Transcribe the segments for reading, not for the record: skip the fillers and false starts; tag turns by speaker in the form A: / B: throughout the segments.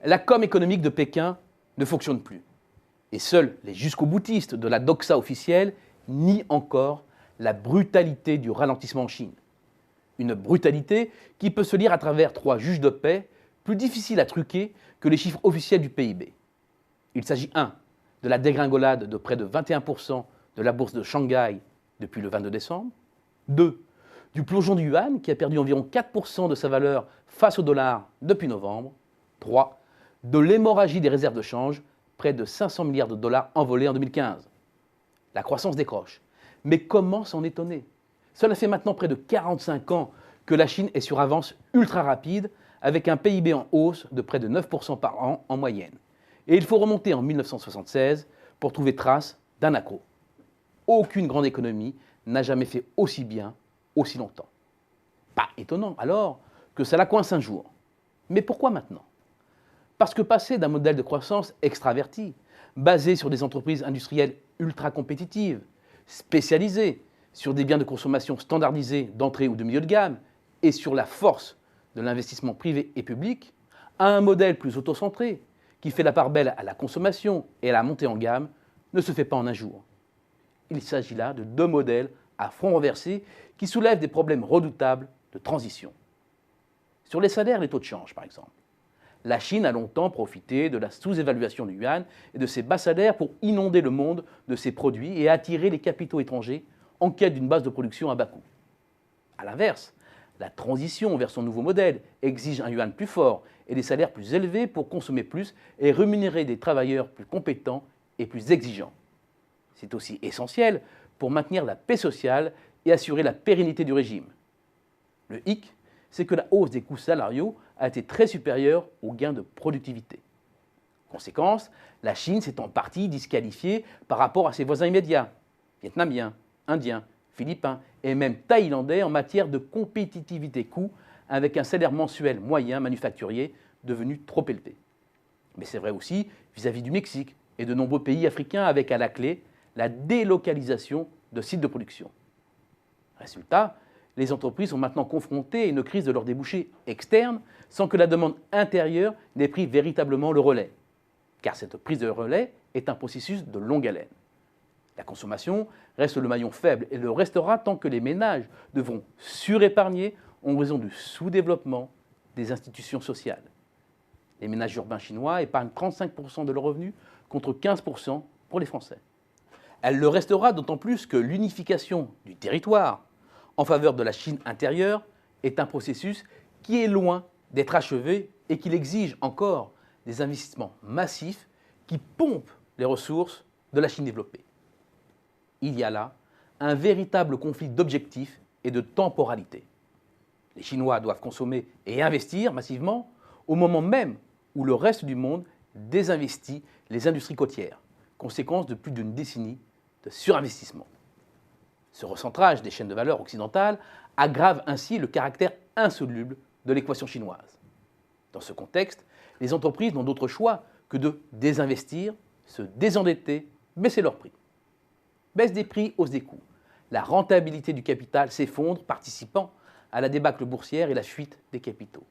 A: La com économique de Pékin ne fonctionne plus. Et seuls les jusqu'au-boutistes de la doxa officielle nient encore la brutalité du ralentissement en Chine. Une brutalité qui peut se lire à travers 3 juges de paix, plus difficiles à truquer que les chiffres officiels du PIB. Il s'agit 1. De la dégringolade de près de 21% de la bourse de Shanghai depuis le 22 décembre. 2. Du plongeon du yuan qui a perdu environ 4% de sa valeur face au dollar depuis novembre. 3. De l'hémorragie des réserves de change, près de 500 milliards de dollars envolés en 2015. La croissance décroche. Mais comment s'en étonner? Cela fait maintenant près de 45 ans que la Chine est sur avance ultra rapide, avec un PIB en hausse de près de 9% par an en moyenne. Et il faut remonter en 1976 pour trouver trace d'un accro. Aucune grande économie n'a jamais fait aussi bien, aussi longtemps. Pas étonnant alors que ça la coince un jour. Mais pourquoi maintenant? Parce que passer d'un modèle de croissance extraverti, basé sur des entreprises industrielles ultra compétitives, spécialisées, sur des biens de consommation standardisés d'entrée ou de milieu de gamme, et sur la force de l'investissement privé et public, à un modèle plus autocentré, qui fait la part belle à la consommation et à la montée en gamme, ne se fait pas en un jour. Il s'agit là de 2 modèles à front renversé qui soulèvent des problèmes redoutables de transition. Sur les salaires et les taux de change, par exemple. La Chine a longtemps profité de la sous-évaluation du yuan et de ses bas salaires pour inonder le monde de ses produits et attirer les capitaux étrangers en quête d'une base de production à bas coût. A l'inverse, la transition vers son nouveau modèle exige un yuan plus fort et des salaires plus élevés pour consommer plus et rémunérer des travailleurs plus compétents et plus exigeants. C'est aussi essentiel pour maintenir la paix sociale et assurer la pérennité du régime. Le hic, c'est que la hausse des coûts salariaux a été très supérieure aux gains de productivité. Conséquence, la Chine s'est en partie disqualifiée par rapport à ses voisins immédiats, vietnamiens, indiens, philippins et même thaïlandais en matière de compétitivité coût, avec un salaire mensuel moyen manufacturier devenu trop élevé. Mais c'est vrai aussi vis-à-vis du Mexique et de nombreux pays africains avec à la clé la délocalisation de sites de production. Résultat, les entreprises sont maintenant confrontées à une crise de leurs débouchés externes sans que la demande intérieure n'ait pris véritablement le relais. Car cette prise de relais est un processus de longue haleine. La consommation reste le maillon faible et le restera tant que les ménages devront surépargner en raison du sous-développement des institutions sociales. Les ménages urbains chinois épargnent 35% de leurs revenus contre 15% pour les Français. Elle le restera d'autant plus que l'unification du territoire en faveur de la Chine intérieure est un processus qui est loin d'être achevé et qu'il exige encore des investissements massifs qui pompent les ressources de la Chine développée. Il y a là un véritable conflit d'objectifs et de temporalité. Les Chinois doivent consommer et investir massivement au moment même où le reste du monde désinvestit les industries côtières, conséquence de plus d'une décennie de surinvestissement. Ce recentrage des chaînes de valeur occidentales aggrave ainsi le caractère insoluble de l'équation chinoise. Dans ce contexte, les entreprises n'ont d'autre choix que de désinvestir, se désendetter, baisser leurs prix. Baisse des prix, hausse des coûts. La rentabilité du capital s'effondre, participant à la débâcle boursière et la fuite des capitaux.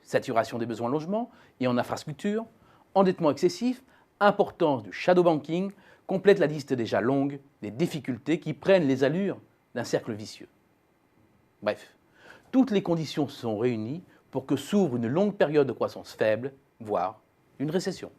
A: Saturation des besoins en logement et en infrastructure, endettement excessif, importance du shadow banking complètent la liste déjà longue des difficultés qui prennent les allures d'un cercle vicieux. Bref, toutes les conditions sont réunies pour que s'ouvre une longue période de croissance faible, voire une récession.